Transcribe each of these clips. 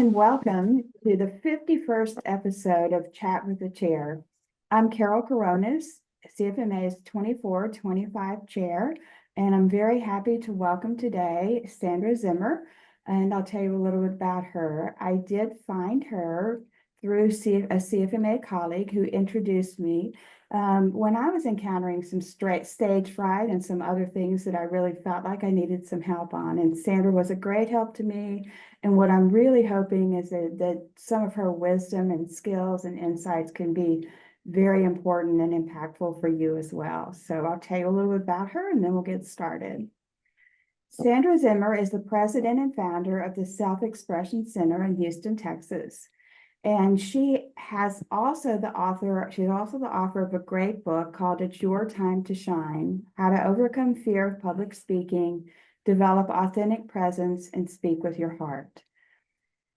and welcome to the 51st episode of Chat with the Chair. I'm Caryl Coronis, CFMA's 24-25 chair, and I'm very happy to welcome today Sandra Zimmer, and I'll tell you a little bit about her. I did find her through a CFMA colleague who introduced me when I was encountering some stage fright and some other things that I really felt like I needed some help on. And Sandra was a great help to me. And what I'm really hoping is that some of her wisdom and skills and insights can be very important and impactful for you as well. So I'll tell you a little bit about her and then we'll get started. Sandra Zimmer is the president and founder of the Self-Expression Center in Houston, Texas. And she's also the author of a great book called It's Your Time to Shine: How to Overcome Fear of Public Speaking, Develop Authentic Presence, and Speak with Your Heart.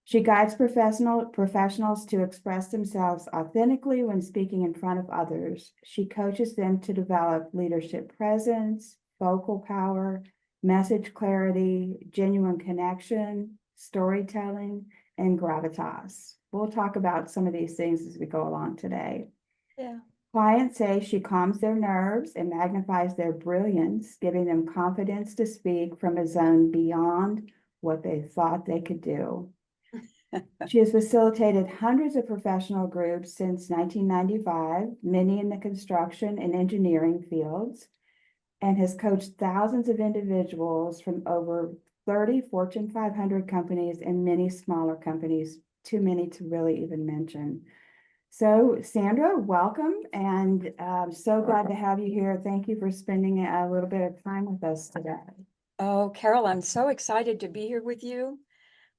She guides professionals to express themselves authentically when speaking in front of others. She coaches them to develop leadership presence, vocal power, message clarity, genuine connection, storytelling, and gravitas. We'll talk about some of these things as we go along today. Yeah. Clients say she calms their nerves and magnifies their brilliance, giving them confidence to speak from a zone beyond what they thought they could do. She has facilitated hundreds of professional groups since 1995, many in the construction and engineering fields, and has coached thousands of individuals from over 30 Fortune 500 companies and many smaller companies, too many to really even mention. So Sandra, welcome, and I'm so glad to have you here. Thank you for spending a little bit of time with us today. Oh, Caryl, I'm so excited to be here with you.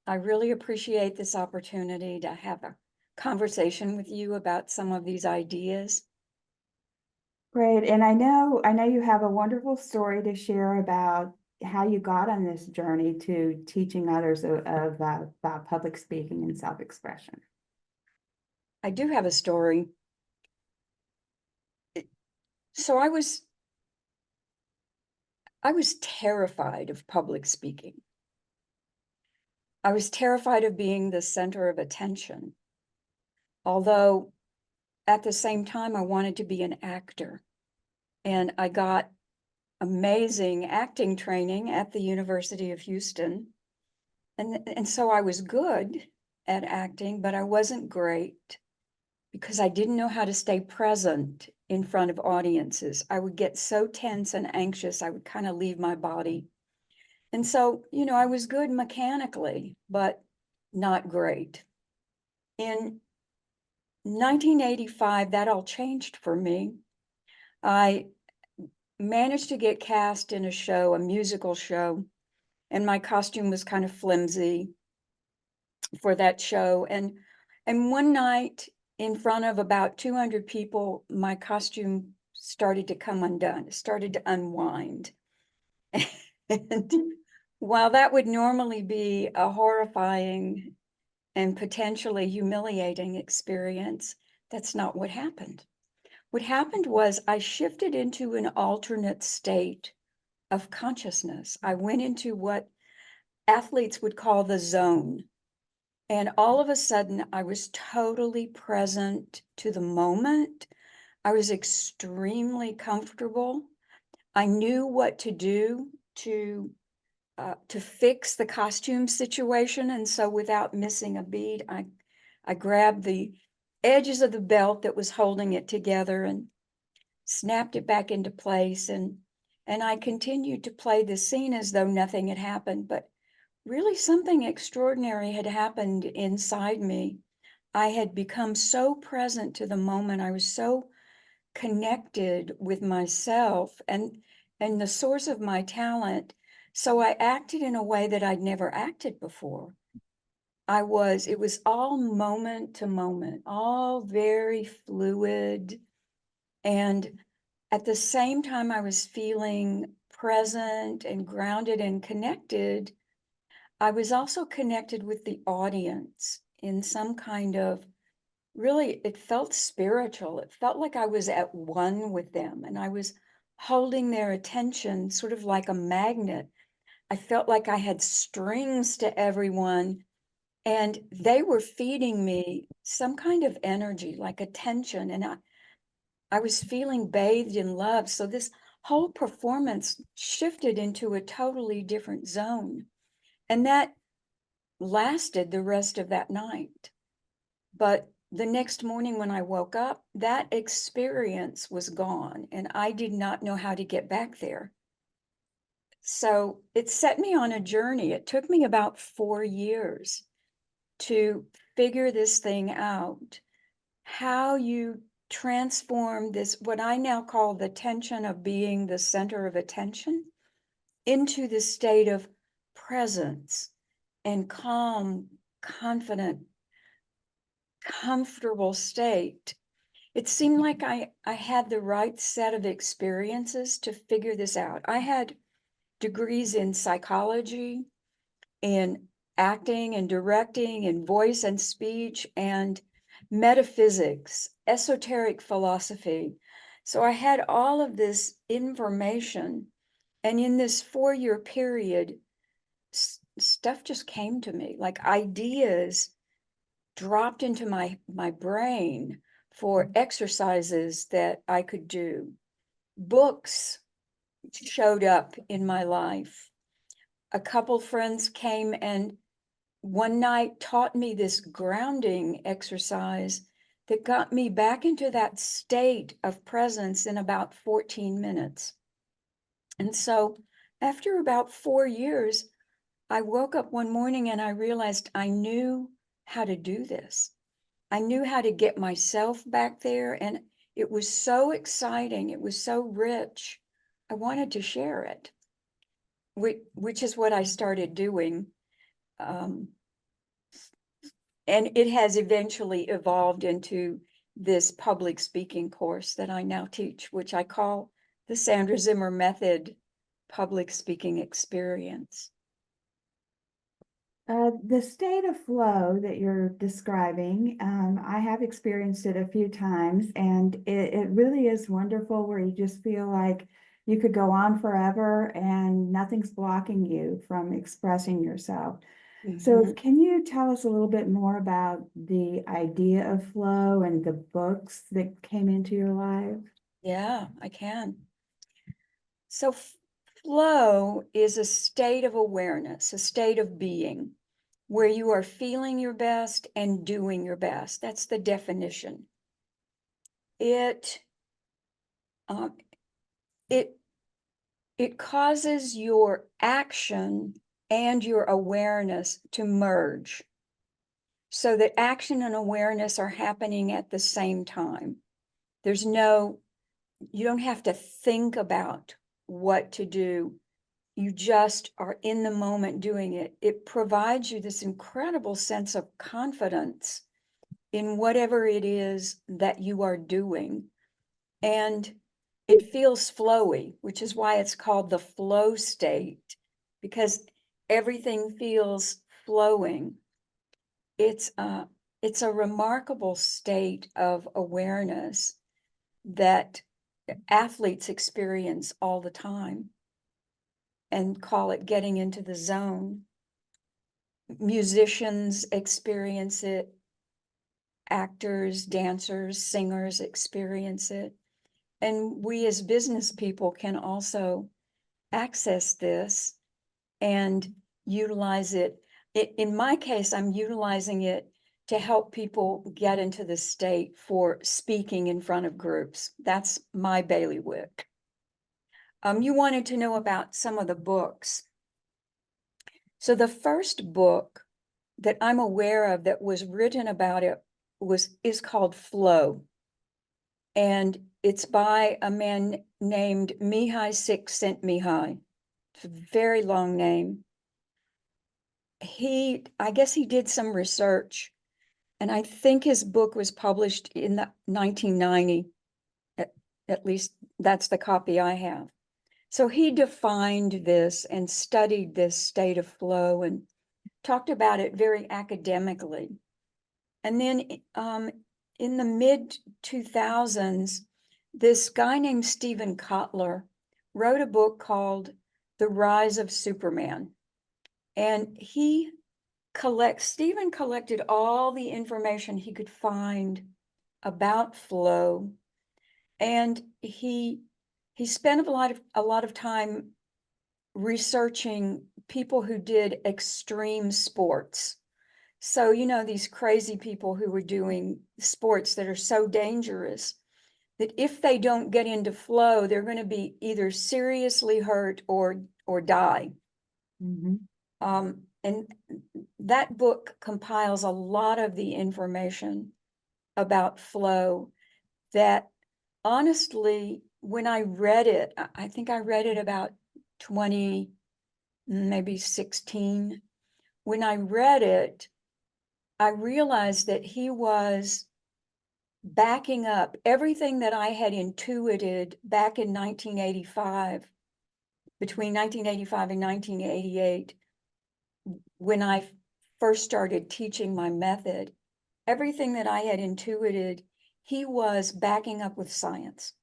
I really appreciate this opportunity to have a conversation with you about some of these ideas. Great, and I know you have a wonderful story to share about how you got on this journey to teaching others about public speaking and self-expression. I do have a story. So I was terrified of public speaking. I was terrified of being the center of attention, although at the same time I wanted to be an actor. And I got amazing acting training at the University of Houston. And so I was good at acting, but I wasn't great because I didn't know how to stay present in front of audiences. I would get so tense and anxious, I would kind of leave my body. And so, I was good mechanically, but not great. In 1985, that all changed for me. I managed to get cast in a musical show, and my costume was kind of flimsy for that show. And one night, in front of about 200 people, my costume started to come undone. It started to unwind. And while that would normally be a horrifying and potentially humiliating experience, that's not what happened. What happened was I shifted into an alternate state of consciousness. I went into what athletes would call the zone. And all of a sudden, I was totally present to the moment. I was extremely comfortable. I knew what to do to fix the costume situation. And so without missing a beat, I grabbed the edges of the belt that was holding it together and snapped it back into place. And I continued to play the scene as though nothing had happened. But really something extraordinary had happened inside me. I had become so present to the moment. I was so connected with myself and the source of my talent. So I acted in a way that I'd never acted before. It was all moment to moment, all very fluid. And at the same time, I was feeling present and grounded and connected. I was also connected with the audience in some kind of, really, it felt spiritual. It felt like I was at one with them and I was holding their attention sort of like a magnet. I felt like I had strings to everyone And they were feeding me some kind of energy, like attention. And I was feeling bathed in love. So this whole performance shifted into a totally different zone. And that lasted the rest of that night. But the next morning when I woke up, that experience was gone, and I did not know how to get back there. So it set me on a journey. It took me about 4 years to figure this thing out, how you transform this, what I now call the tension of being the center of attention, into the state of presence and calm, confident, comfortable state. It seemed like I had the right set of experiences to figure this out. I had degrees in psychology, in acting and directing, in voice and speech, and metaphysics, esoteric philosophy. So I had all of this information. And in this 4-year period, stuff just came to me, like ideas dropped into my brain for exercises that I could do. Books showed up in my life. A couple friends came and one night taught me this grounding exercise that got me back into that state of presence in about 14 minutes. And so after about 4 years, I woke up one morning and I realized I knew how to do this. I knew how to get myself back there, and it was so exciting. It was so rich. I wanted to share it, which is what I started doing. And it has eventually evolved into this public speaking course that I now teach, which I call the Sandra Zimmer Method Public Speaking Experience. The state of flow that you're describing, I have experienced it a few times, and it really is wonderful where you just feel like you could go on forever and nothing's blocking you from expressing yourself. So Mhm. can you tell us a little bit more about the idea of flow and the books that came into your life? Yeah, I can. So flow is a state of awareness, a state of being where you are feeling your best and doing your best. That's the definition. It um, it it causes your action and your awareness to merge, so that action and awareness are happening at the same time. You don't have to think about what to do. You just are in the moment doing it. It provides you this incredible sense of confidence in whatever it is that you are doing. And it feels flowy, which is why it's called the flow state, because everything feels flowing. It's a remarkable state of awareness that athletes experience all the time and call it getting into the zone. Musicians experience it, actors, dancers, singers experience it. And we as business people can also access this and utilize it. In my case, I'm utilizing it to help people get into the state for speaking in front of groups. That's my bailiwick. You wanted to know about some of the books. So the first book that I'm aware of that was written about it is called Flow. And it's by a man named Mihai Csikszentmihalyi. It's a very long name. I guess he did some research, and I think his book was published in the 1990. At least that's the copy I have. So he defined this and studied this state of flow and talked about it very academically. And then in the mid 2000s, this guy named Stephen Kotler wrote a book called The Rise of Superman. And he Stephen collected all the information he could find about flow, and he spent a lot of time researching people who did extreme sports. So, you know, these crazy people who were doing sports that are so dangerous that if they don't get into flow, they're going to be either seriously hurt or die. And that book compiles a lot of the information about flow that, honestly, when I read it, I think I read it about 20, maybe 16. When I read it, I realized that he was backing up everything that I had intuited back in 1985, between 1985 and 1988, when I first started teaching my method. Everything that I had intuited, he was backing up with science,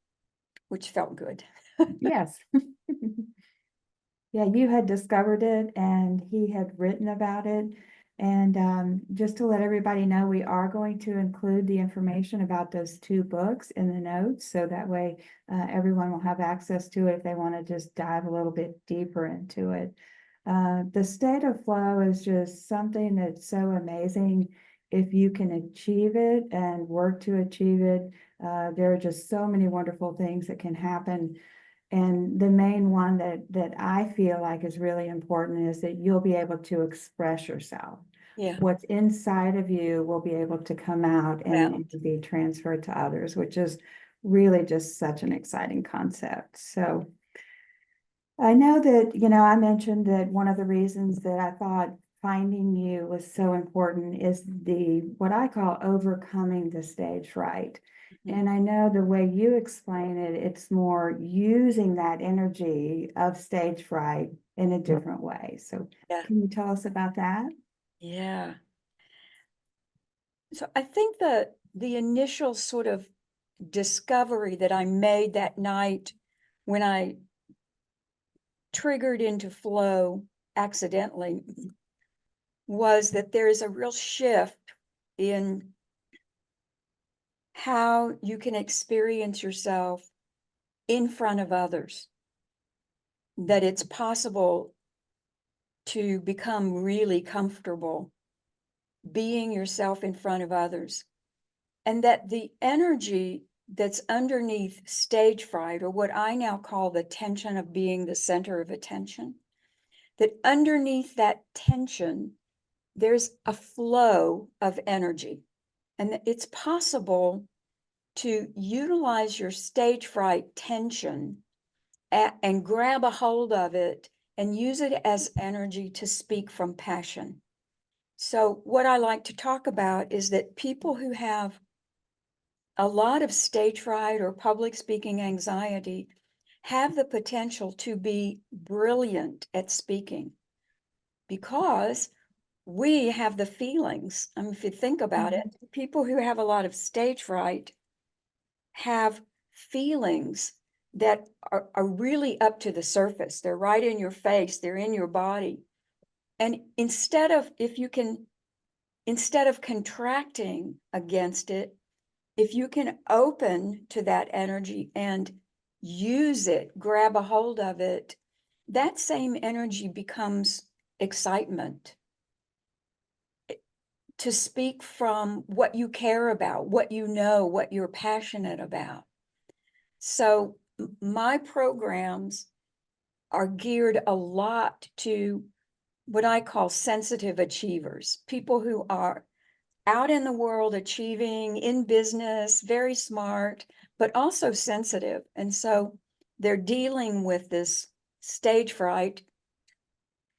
which felt good. Yes. Yeah, you had discovered it and he had written about it. And just to let everybody know, we are going to include the information about those two books in the notes. So that way everyone will have access to it if they want to just dive a little bit deeper into it. The state of flow is just something that's so amazing. If you can achieve it and work to achieve it, there are just so many wonderful things that can happen. And the main one that I feel like is really important is that you'll be able to express yourself. Yeah. What's inside of you will be able to come out Yeah. and to be transferred to others, which is really just such an exciting concept. So I know that, I mentioned that one of the reasons that I thought finding you was so important is what I call overcoming the stage fright. And I know the way you explain it, it's more using that energy of stage fright in a different way. So Yeah. can you tell us about that? Yeah. So I think that the initial sort of discovery that I made that night when I triggered into flow accidentally was that there is a real shift in how you can experience yourself in front of others, that it's possible to become really comfortable being yourself in front of others, and that the energy that's underneath stage fright, or what I now call the tension of being the center of attention, that underneath that tension, there's a flow of energy, and that it's possible to utilize your stage fright tension and grab a hold of it and use it as energy to speak from passion. So what I like to talk about is that people who have a lot of stage fright or public speaking anxiety have the potential to be brilliant at speaking, because we have the feelings. I mean, if you think about it, people who have a lot of stage fright have feelings that are really up to the surface. They're right in your face, they're in your body. And instead of contracting against it, if you can open to that energy and use it, grab a hold of it, that same energy becomes excitement to speak from what you care about, what you know, what you're passionate about. So my programs are geared a lot to what I call sensitive achievers, people who are out in the world achieving, in business, very smart, but also sensitive. And so they're dealing with this stage fright.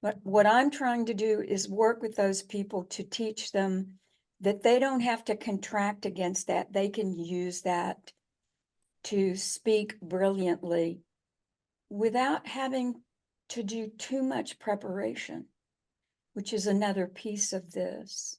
But what I'm trying to do is work with those people to teach them that they don't have to contract against that. They can use that to speak brilliantly without having to do too much preparation, which is another piece of this.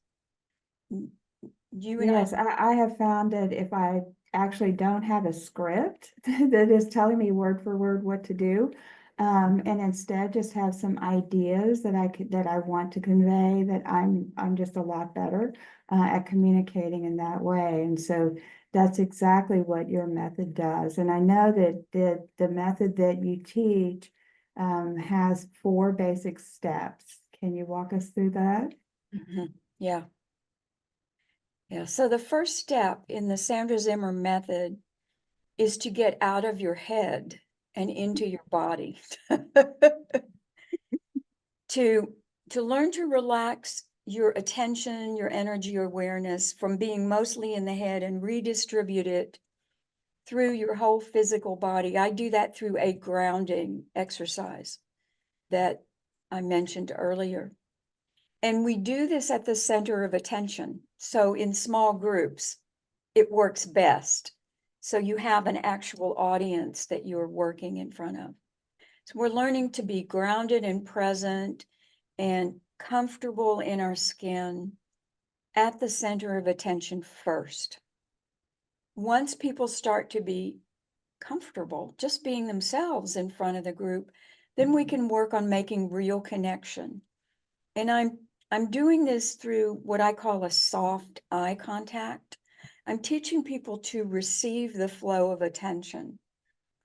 You and Yes, I have found that if I actually don't have a script that is telling me word for word what to do, and instead just have some ideas that I want to convey, that I'm just a lot better at communicating in that way. And so that's exactly what your method does. And I know that the method that you teach has 4 basic steps. Can you walk us through that? Yeah. Yeah. So the first step in the Sandra Zimmer method is to get out of your head and into your body. To learn to relax your attention, your energy, your awareness from being mostly in the head and redistribute it through your whole physical body. I do that through a grounding exercise that I mentioned earlier. And we do this at the center of attention. So in small groups, it works best. So you have an actual audience that you're working in front of. So we're learning to be grounded and present and comfortable in our skin at the center of attention first. Once people start to be comfortable just being themselves in front of the group, then we can work on making real connection. And I'm doing this through what I call a soft eye contact. I'm teaching people to receive the flow of attention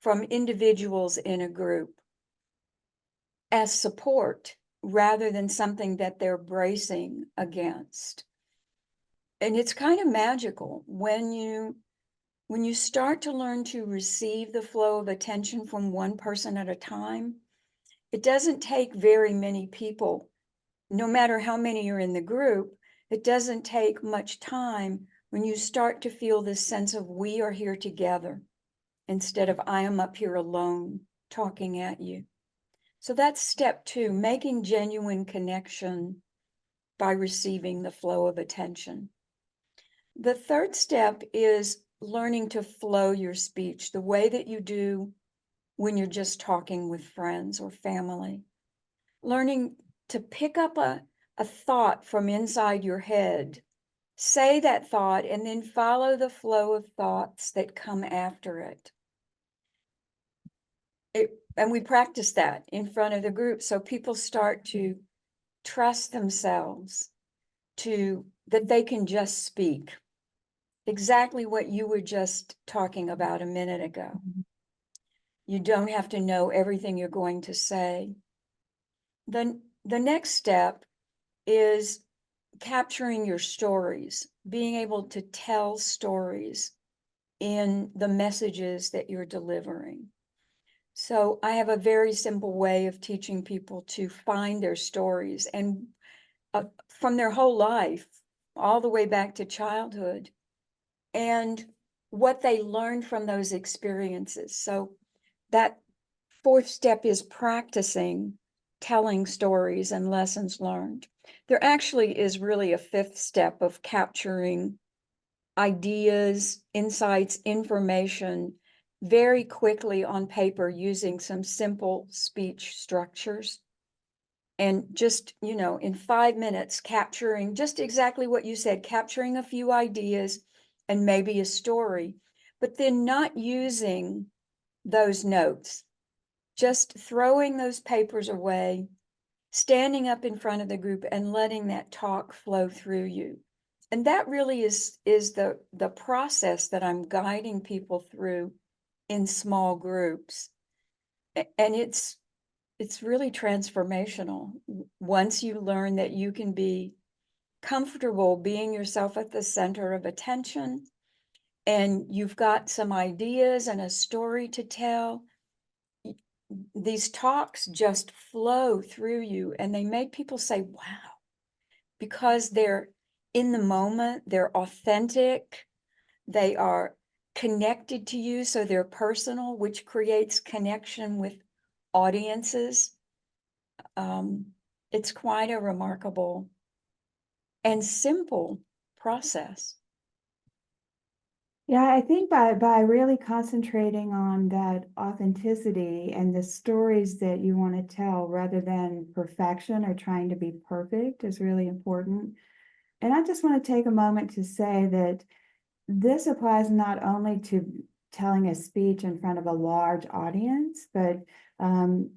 from individuals in a group as support rather than something that they're bracing against. And it's kind of magical when you start to learn to receive the flow of attention from one person at a time. It doesn't take very many people, no matter how many are in the group. It doesn't take much time when you start to feel this sense of we are here together instead of I am up here alone talking at you. So that's step 2, making genuine connection by receiving the flow of attention. The third step is learning to flow your speech the way that you do when you're just talking with friends or family. Learning to pick up a thought from inside your head, say that thought, and then follow the flow of thoughts that come after it. And we practice that in front of the group. So people start to trust themselves that they can just speak exactly what you were just talking about a minute ago. You don't have to know everything you're going to say. Then the next step is capturing your stories, being able to tell stories in the messages that you're delivering. So I have a very simple way of teaching people to find their stories and from their whole life, all the way back to childhood, and what they learned from those experiences. So that 4th step is practicing telling stories and lessons learned. There actually is really a 5th step of capturing ideas, insights, information very quickly on paper using some simple speech structures. And just, in 5 minutes, capturing just exactly what you said, capturing a few ideas and maybe a story, but then not using those notes, just throwing those papers away, standing up in front of the group and letting that talk flow through you. And that really is the process that I'm guiding people through in small groups. And it's really transformational once you learn that you can be comfortable being yourself at the center of attention, and you've got some ideas and a story to tell. These talks just flow through you and they make people say, wow, because they're in the moment, they're authentic, they are connected to you, so they're personal, which creates connection with audiences. It's quite a remarkable and simple process. Yeah, I think by really concentrating on that authenticity and the stories that you want to tell rather than perfection or trying to be perfect is really important. And I just want to take a moment to say that this applies not only to telling a speech in front of a large audience, but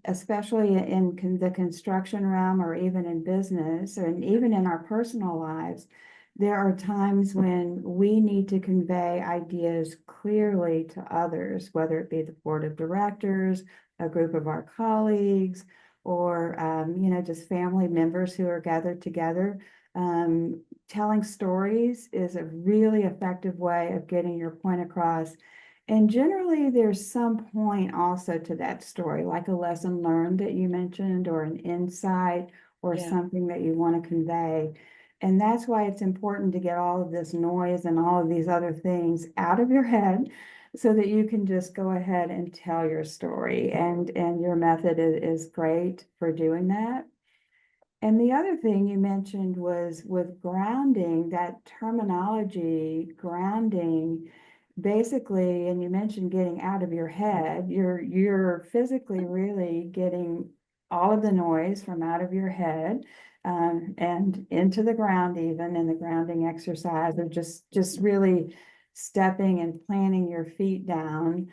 especially in the construction realm or even in business and even in our personal lives, there are times when we need to convey ideas clearly to others, whether it be the board of directors, a group of our colleagues, or just family members who are gathered together. Telling stories is a really effective way of getting your point across. And generally, there's some point also to that story, like a lesson learned that you mentioned, or an insight, or Yeah. something that you want to convey. And that's why it's important to get all of this noise and all of these other things out of your head so that you can just go ahead and tell your story. And your method is great for doing that. And the other thing you mentioned was with grounding, that terminology, grounding, basically, and you mentioned getting out of your head, you're physically really getting all of the noise from out of your head, and into the ground, even in the grounding exercise, or just really stepping and planting your feet down,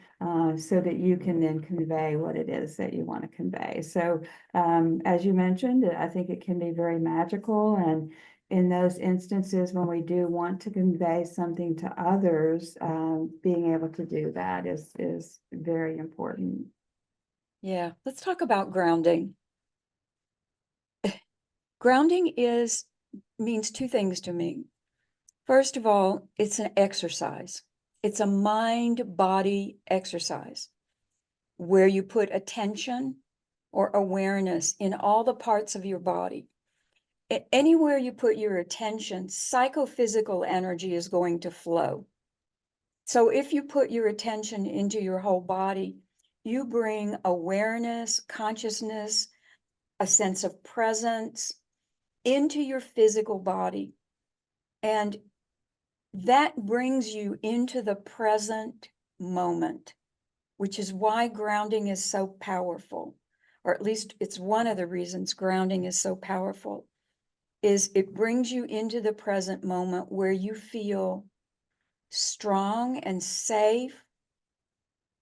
so that you can then convey what it is that you want to convey. So as you mentioned, I think it can be very magical, and in those instances when we do want to convey something to others, being able to do that is very important. Yeah. Let's talk about grounding. Grounding means two things to me. First of all, it's an exercise. It's a mind-body exercise where you put attention or awareness in all the parts of your body. Anywhere you put your attention, psychophysical energy is going to flow. So if you put your attention into your whole body, you bring awareness, consciousness, a sense of presence into your physical body. And that brings you into the present moment, which is why grounding is so powerful, or at least it's one of the reasons grounding is so powerful, is it brings you into the present moment where you feel strong and safe,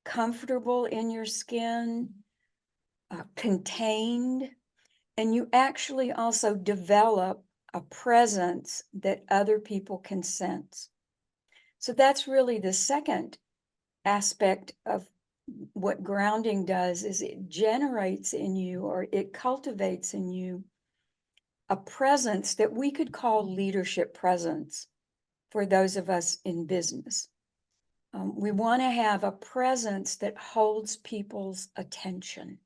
comfortable in your skin, contained, and you actually also develop a presence that other people can sense. So that's really the second aspect of what grounding does, is it generates in you, or it cultivates in you, a presence that we could call leadership presence for those of us in business. We want to have a presence that holds people's attention.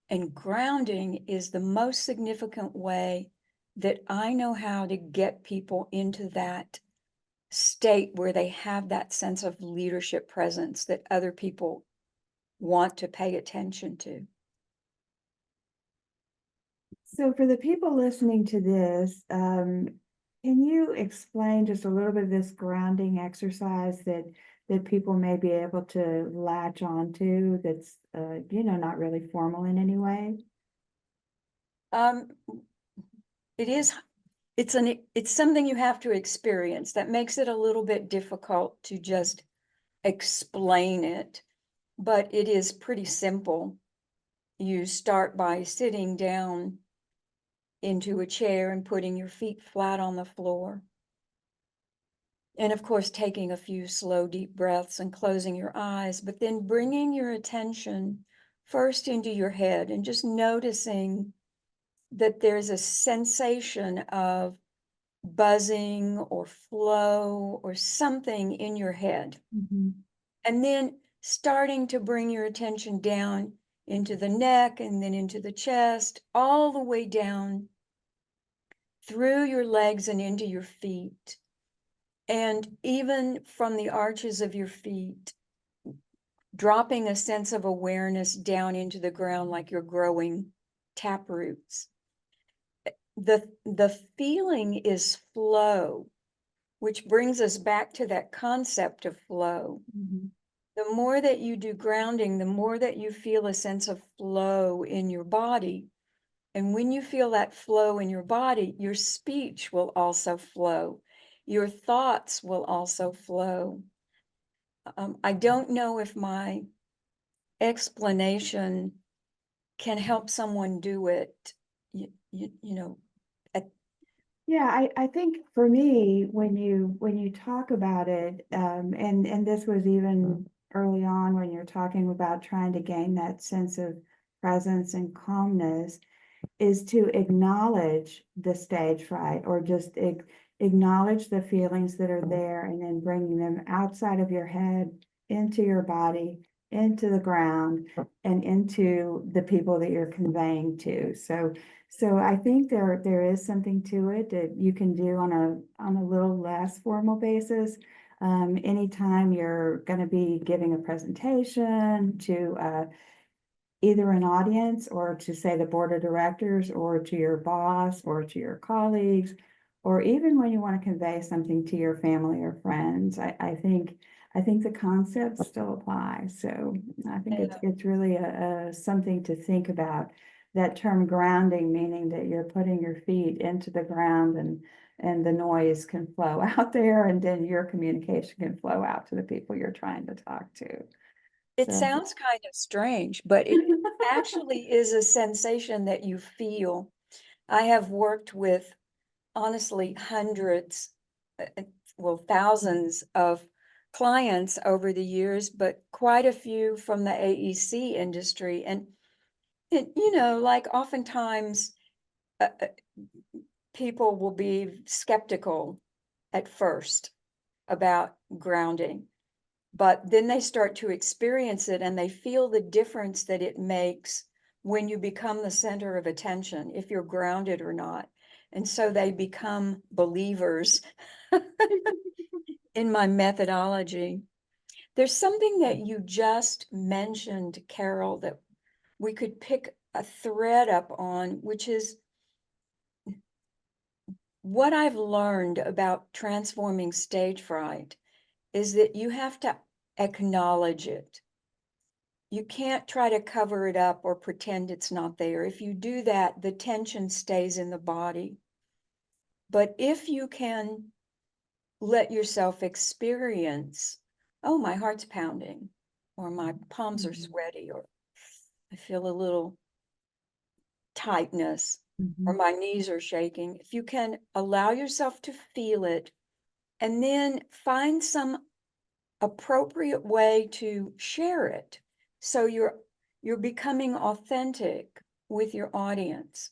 And grounding is the most significant way that I know how to get people into that state where they have that sense of leadership presence that other people want to pay attention to. So for the people listening to this, can you explain just a little bit of this grounding exercise that people may be able to latch onto, that's not really formal in any way? Um, it's something you have to experience. That makes it a little bit difficult to just explain it, but it is pretty simple. You start by sitting down into a chair and putting your feet flat on the floor. And of course, taking a few slow, deep breaths and closing your eyes, but then bringing your attention first into your head and just noticing that there's a sensation of buzzing or flow or something in your head. Mm-hmm. And then starting to bring your attention down into the neck and then into the chest, all the way down through your legs and into your feet. And even from the arches of your feet, dropping a sense of awareness down into the ground like you're growing tap roots. The feeling is flow, which brings us back to that concept of flow. Mm-hmm. The more that you do grounding, the more that you feel a sense of flow in your body. And when you feel that flow in your body, your speech will also flow. Your thoughts will also flow. I don't know if my explanation can help someone do it, you know, at, Yeah, I think for me, when you talk about it, and this was even early on when you're talking about trying to gain that sense of presence and calmness, is to acknowledge the stage fright, or just acknowledge the feelings that are there, and then bringing them outside of your head, into your body, into the ground, and into the people that you're conveying to. So I think there is something to it that you can do on a little less formal basis. Anytime you're going to be giving a presentation to either an audience, or to say the board of directors, or to your boss, or to your colleagues, or even when you want to convey something to your family or friends, I think the concepts still apply. So I think it's really something to think about. That term grounding, meaning that you're putting your feet into the ground, and the noise can flow out there, and then your communication can flow out to the people you're trying to talk to. it So sounds kind of strange, but it actually is a sensation that you feel. I have worked with, honestly, hundreds, well, thousands of clients over the years, but quite a few from the AEC industry. And it, like oftentimes people will be skeptical at first about grounding, but then they start to experience it and they feel the difference that it makes when you become the center of attention, if you're grounded or not. And so they become believers in my methodology. There's something that you just mentioned, Caryl, that we could pick a thread up on, which is what I've learned about transforming stage fright is that you have to acknowledge it. You can't try to cover it up or pretend it's not there. If you do that, the tension stays in the body. But if you can let yourself experience, oh, my heart's pounding, or my palms are sweaty, or I feel a little tightness, or Mhm. my knees are shaking. If you can allow yourself to feel it, and then find some appropriate way to share it, so you're becoming authentic with your audience.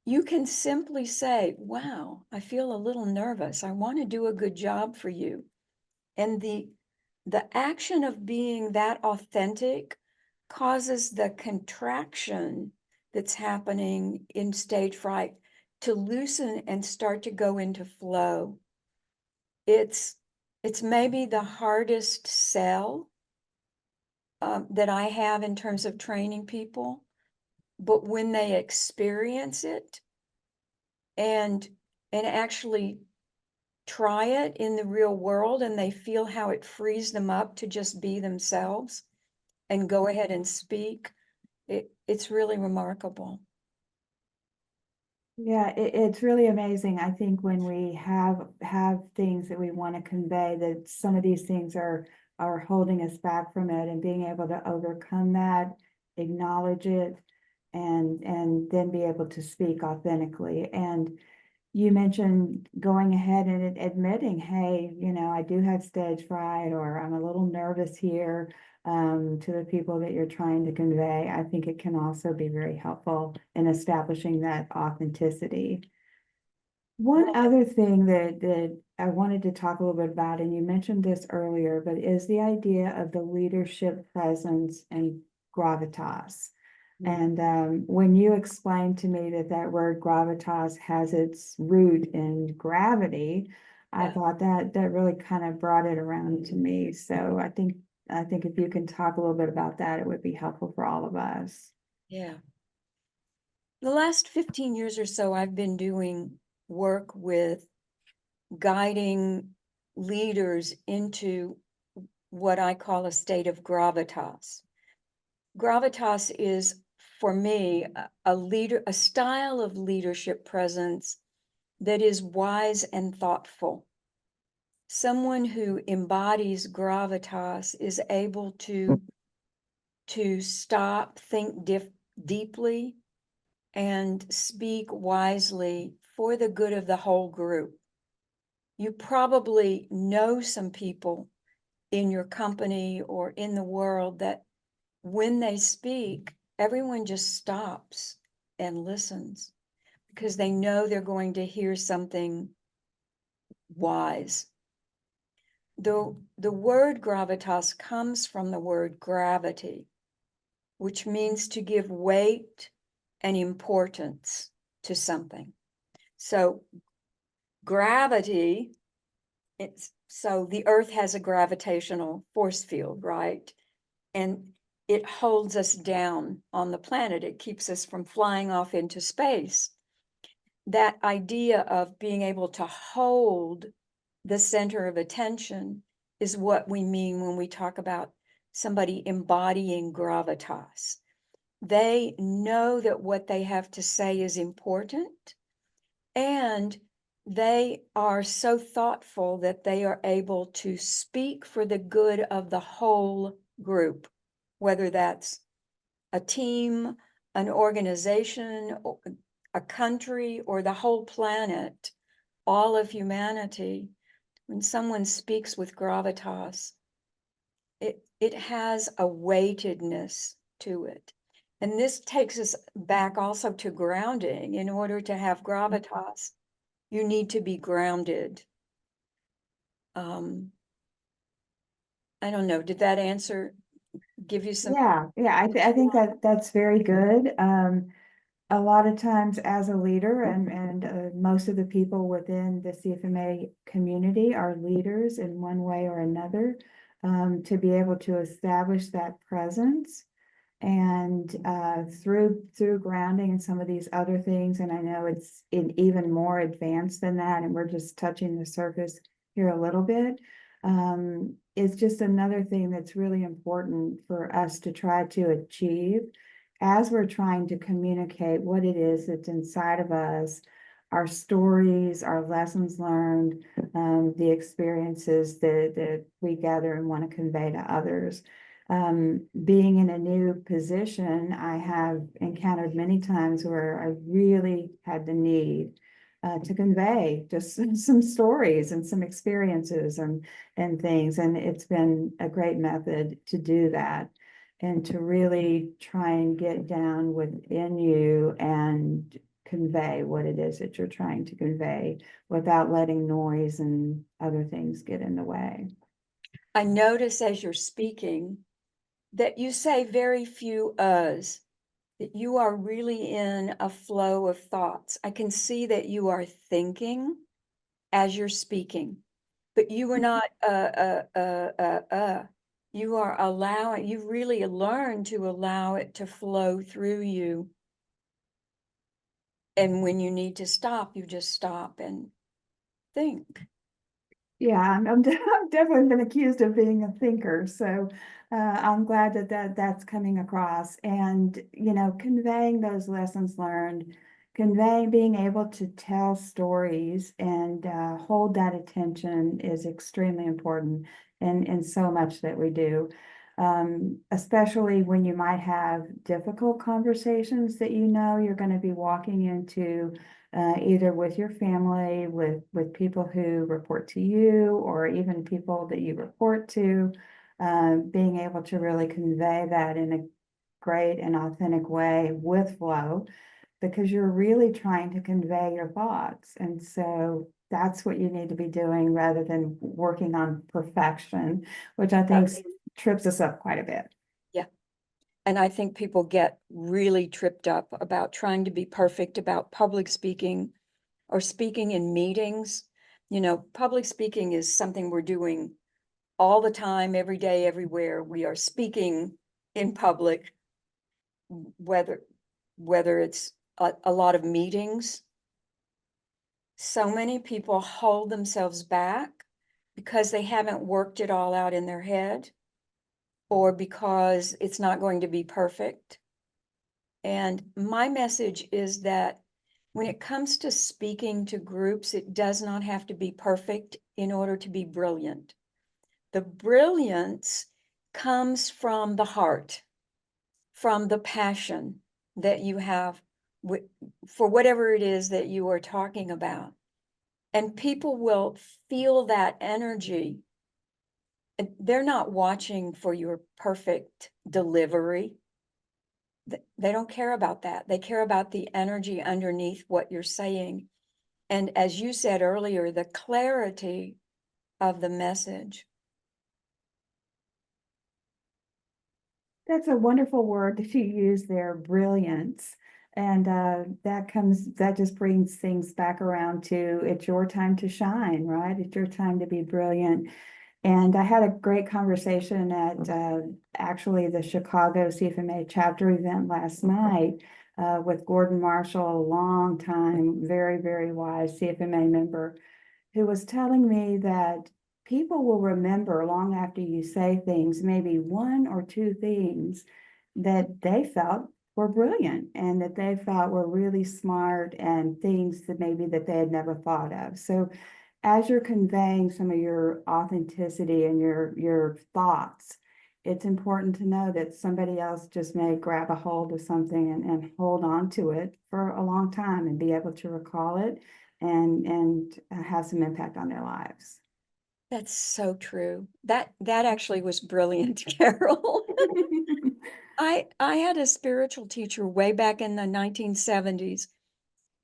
You can simply say, wow, I feel a little nervous. I want to do a good job for you. And the action of being that authentic causes the contraction that's happening in stage fright to loosen and start to go into flow. It's maybe the hardest sell that I have in terms of training people, but when they experience it and actually try it in the real world, and they feel how it frees them up to just be themselves and go ahead and speak, it's really remarkable. Yeah, it's really amazing. I think when we have things that we want to convey, that some of these things are holding us back from it, and being able to overcome that, acknowledge it, and then be able to speak authentically. And you mentioned going ahead and admitting, hey, I do have stage fright, or I'm a little nervous here, to the people that you're trying to convey. I think it can also be very helpful in establishing that authenticity. One other thing that I wanted to talk a little bit about, and you mentioned this earlier, but is the idea of the leadership presence and gravitas. And when you explained to me that word gravitas has its root in gravity, I thought that really kind of brought it around to me. So I think if you can talk a little bit about that, it would be helpful for all of us. Yeah. The last 15 years or so, I've been doing work with guiding leaders into what I call a state of gravitas. Gravitas is, for me, a style of leadership presence that is wise and thoughtful. someone who embodies gravitas is able to stop, think deeply, and speak wisely for the good of the whole group. You probably know some people in your company or in the world that when they speak, everyone just stops and listens because they know they're going to hear something wise. The word gravitas comes from the word gravity, which means to give weight and importance to something. So gravity, so the earth has a gravitational force field, right? And it holds us down on the planet. It keeps us from flying off into space. That idea of being able to hold the center of attention is what we mean when we talk about somebody embodying gravitas. They know that what they have to say is important, and they are so thoughtful that they are able to speak for the good of the whole group, whether that's a team, an organization, a country, or the whole planet, all of humanity. When someone speaks with gravitas, it has a weightedness to it. And this takes us back also to grounding. In order to have gravitas, you need to be grounded. I don't know, did that answer give you some? Yeah, I think that that's very good. A lot of times as a leader and most of the people within the CFMA community are leaders in one way or another, to be able to establish that presence and through grounding and some of these other things. And I know it's even more advanced than that, and we're just touching the surface here a little bit. It's just another thing that's really important for us to try to achieve as we're trying to communicate what it is that's inside of us, our stories, our lessons learned, the experiences that we gather and want to convey to others. Being in a new position, I have encountered many times where I really had the need to convey just some stories and some experiences and things. And it's been a great method to do that and to really try and get down within you and convey what it is that you're trying to convey without letting noise and other things get in the way. I notice as you're speaking that you say very few uhs, that you are really in a flow of thoughts. I can see that you are thinking as you're speaking, but you are not you are allowing, you really learn to allow it to flow through you. And when you need to stop, you just stop and think. Yeah, I've definitely been accused of being a thinker, so I'm glad that that's coming across. And conveying those lessons learned, conveying, being able to tell stories and hold that attention is extremely important in so much that we do. Especially when you might have difficult conversations that you're going to be walking into. Either with your family, with people who report to you, or even people that you report to, being able to really convey that in a great and authentic way with flow, because you're really trying to convey your thoughts. And so that's what you need to be doing rather than working on perfection, which I think trips us up quite a bit. Yeah. And I think people get really tripped up about trying to be perfect about public speaking or speaking in meetings. Public speaking is something we're doing all the time, every day, everywhere. We are speaking in public, whether it's a lot of meetings. So many people hold themselves back because they haven't worked it all out in their head, or because it's not going to be perfect. And my message is that when it comes to speaking to groups, it does not have to be perfect in order to be brilliant. The brilliance comes from the heart, from the passion that you have for whatever it is that you are talking about. And people will feel that energy. And they're not watching for your perfect delivery. They don't care about that. They care about the energy underneath what you're saying. And as you said earlier, the clarity of the message. That's a wonderful word that you use there, brilliance. And that just brings things back around to it's your time to shine, right? It's your time to be brilliant. And I had a great conversation at actually the Chicago CFMA chapter event last night with Gordon Marshall, a long time, very, very wise CFMA member, who was telling me that people will remember long after you say things, maybe one or two things that they felt were brilliant and that they felt were really smart and things that maybe that they had never thought of. So as you're conveying some of your authenticity and your thoughts, it's important to know that somebody else just may grab a hold of something and hold on to it for a long time and be able to recall it and have some impact on their lives. That's so true. That actually was brilliant, Carol. I had a spiritual teacher way back in the 1970s,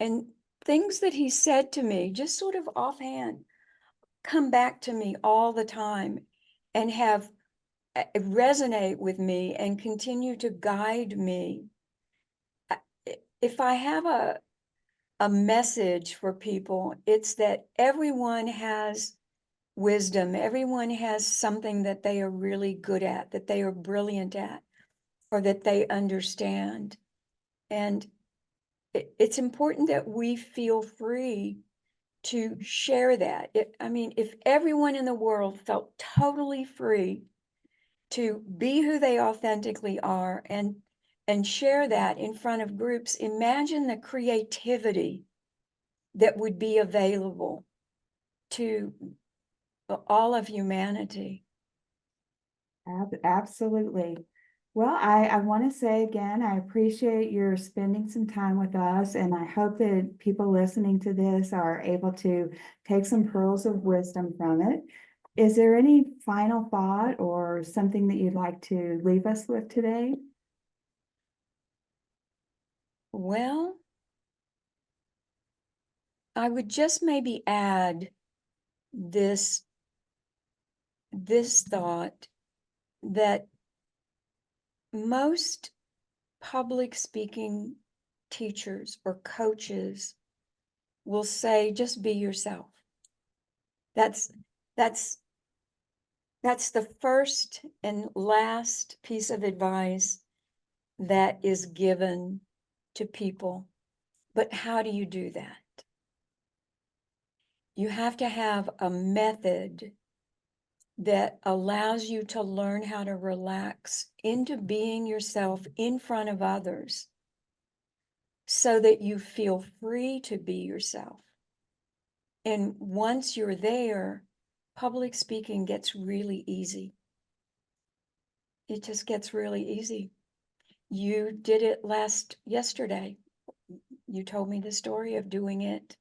and things that he said to me, just sort of offhand, come back to me all the time and have resonate with me and continue to guide me. If I have a message for people, it's that everyone has wisdom, everyone has something that they are really good at, that they are brilliant at, or that they understand. And it's important that we feel free to share that. I mean, if everyone in the world felt totally free to be who they authentically are and share that in front of groups, imagine the creativity that would be available to all of humanity. Absolutely. Well, I want to say again, I appreciate your spending some time with us, and I hope that people listening to this are able to take some pearls of wisdom from it. Is there any final thought or something that you'd like to leave us with today? Well, I would just maybe add this thought that most public speaking teachers or coaches will say, just be yourself. That's the first and last piece of advice that is given to people. But how do you do that? You have to have a method that allows you to learn how to relax into being yourself in front of others so that you feel free to be yourself. And once you're there, public speaking gets really easy. It just gets really easy. You did it yesterday. You told me the story of doing it.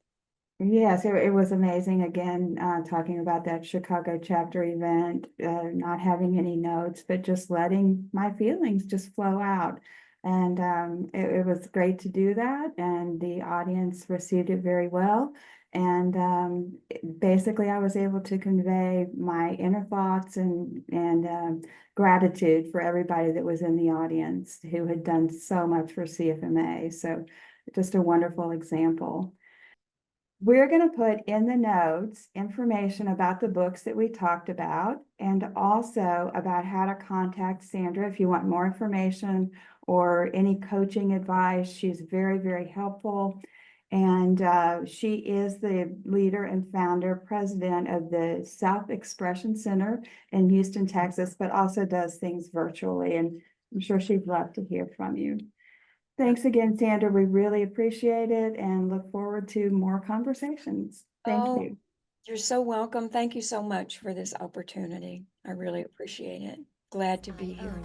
Yes, it was amazing. Again, talking about that Chicago chapter event, not having any notes, but just letting my feelings just flow out. And it was great to do that. And the audience received it very well. And basically, I was able to convey my inner thoughts and gratitude for everybody that was in the audience who had done so much for CFMA. So just a wonderful example. We're going to put in the notes information about the books that we talked about and also about how to contact Sandra if you want more information or any coaching advice. She's very, very helpful. And she is the leader and founder, president of the Self-Expression Center in Houston, Texas, but also does things virtually. And I'm sure she'd love to hear from you. Thanks again, Sandra. We really appreciate it and look forward to more conversations. Thank Oh, you. You're so welcome. Thank you so much for this opportunity. I really appreciate it. Glad to be here.